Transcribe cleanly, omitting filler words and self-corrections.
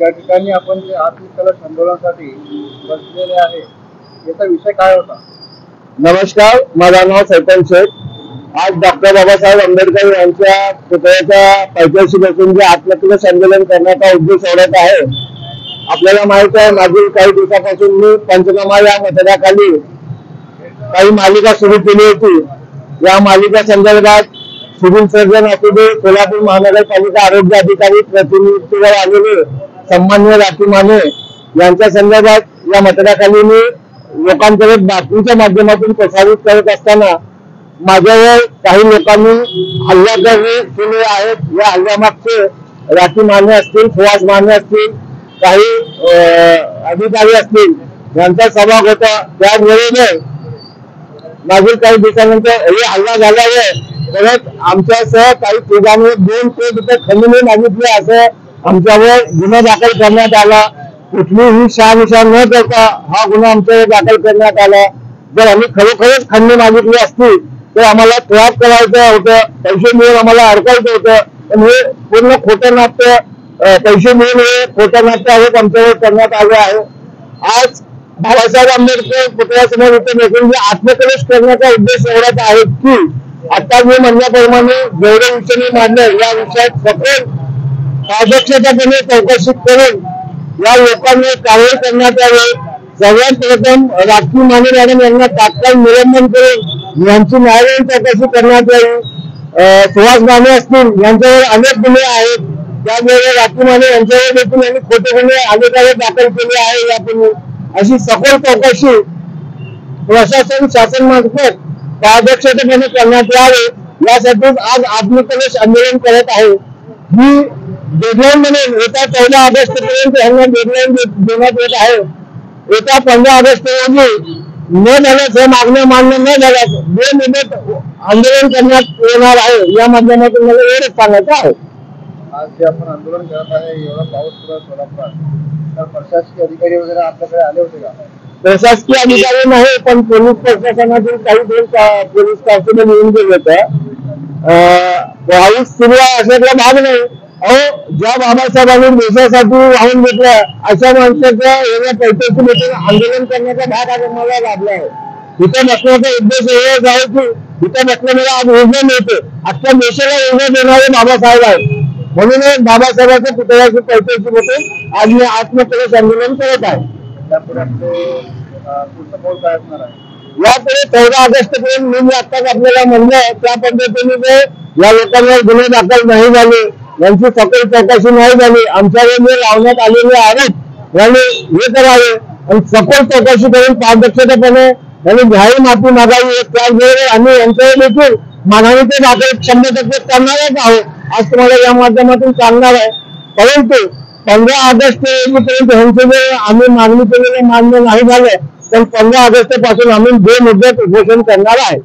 या ठिकाणी आपण जे आत्मकलश आंदोलनासाठी बसलेले आहे याचा विषय काय होता? नमस्कार, माझं नाव सैतान शेख. आज डॉक्टर बाबासाहेब आंबेडकर यांच्या पुतळ्याच्या पायथ्याशी बसून जे आत्मकलश आंदोलन करण्याचा उद्देश एवढाच आहे. आपल्याला माहित आहे, मागील काही दिवसापासून मी पंचनामा या मतदाराखाली काही मालिका सुरू केली होती. या मालिका संदर्भात सिव्हिल सर्जन असू दे, सोलापूर महानगरपालिका आरोग्य अधिकारी प्रतिनिधीवर आलेले सन्माननीय राठी माने यांच्या संदर्भात या मतदाराखाली मी लोकांकडे बातमीच्या माध्यमातून प्रसारित करत असताना माझ्यावर काही लोकांनी हल्ला केले आहेत. या हल्ल्यामागचे राठी माने असतील, सुहास माने असतील, काही अधिकारी असतील यांचा सहभाग होता. त्यावेळेने मागील काही दिवसानंतर हे हल्ला झाल्यावर परत आमच्यासह काही तिघांनी 2 कोटी खंडणी मागितली असं आमच्यावर गुन्हा दाखल करण्यात आला. कुठलीही शहानिशा न करता हा गुन्हा आमच्यावर दाखल करण्यात आला. जर आम्ही खरोखरच खंडणी मागितली असती तर आम्हाला ट्रॅप करायचं होतं, पैसे मिळून आम्हाला अडकायचं होतं. पण हे पूर्ण खोटं नाट्य, पैसे मिळून हे खोटं नाट्य आरोप आमच्यावर करण्यात आले आहे. आज बाबासाहेब आंबेडकर पुतळ्यासमोर इथे बसून आत्मकलश करण्याचा उद्देश एवढाच आहे की आता मी म्हणल्याप्रमाणे जेवढे विषय मांडले या विषयात सखोल पारदर्शकपणे चौकशी करून या लोकांना कारवाई करण्यात यावी. सगळ्यात प्रथम राठी माने मॅडम यांना तात्काळ निलंबन करून यांची न्यायालयीन चौकशी करण्यात यावी. सुहास माने असतील यांच्यावर अनेक गुन्हे आहेत, त्यामुळे राठी माने यांच्यावर देखील यांनी खोटे गुन्हे अनेकांवर दाखल केले आहे. यापूर्वी अशी सखोल चौकशी प्रशासन शासनामार्फत पारदर्शकपणे करण्यात यावे यासाठी आज आत्मकलश आंदोलन करत आहे. ही डेडलाईन म्हणून येत्या 14 ऑगस्ट पर्यंत यांना डेडलाईन देण्यात येत आहे. येत्या 15 ऑगस्ट रोजी न झाल्यास हे मागण्या मान्य न झाल्यास बेमुदत आंदोलन करण्यात येणार आहे. या माध्यमातून मला एवढंच सांगायचं आहे. आज जे आपण आंदोलन करत आहे, एवढा पाऊस सुरू आहे सोलापुरात, तर प्रशासकीय अधिकारी वगैरे आपल्याकडे आले होते का? प्रशासकीय अधिकारी नाही, पण पोलीस प्रशासनातील काही पोलीस कॉन्स्टेबल येऊन गेले होते. पाऊस सुरू आहे अशातला भाग नाही. अहो, ज्या बाबासाहेबांनी देशासाठी वाहून घेतलं अशा माणसाच्या एवढ्या पैशाची भेटून आंदोलन करण्याचा भाग आज मला लाभला आहे. इथे बसण्याचा उद्देश एवढाच आहे की इथे बसल्यामुळे आज ऊर्जा मिळते. अख्ख्या देशाला ऊर्जा देणारे बाबासाहेब आहेत. म्हणूनच बाबासाहेबांच्या पुतळ्याची पैशाची भेटून आज मी आत्मकलश आंदोलन करत आहे. यापुढे 14 ऑगस्ट पर्यंत मी आत्ताच आपल्याला म्हणलं त्या पद्धतीने या लोकांवर गुन्हे दाखल नाही झाले, यांची सखोल चौकशी नाही झाली, आमच्यावर जे लावण्यात आलेले आरोप यांनी हे करावे आणि सखोल चौकशी करून पारदर्शकपणे यांनी जाहीर माफी मागावी. त्याचबरोबर आम्ही यांच्यावर देखील मानहानीचे दाखल 100% करणारच आहोत. आज तुम्हाला या माध्यमातून सांगणार आहे. परंतु 15 ऑगस्ट पर्यंत यांचे जे आम्ही मागणी केलेले मान्य नाही झाले, तर 15 ऑगस्ट पासून आम्ही बेमुदत उपोषण करणार आहे.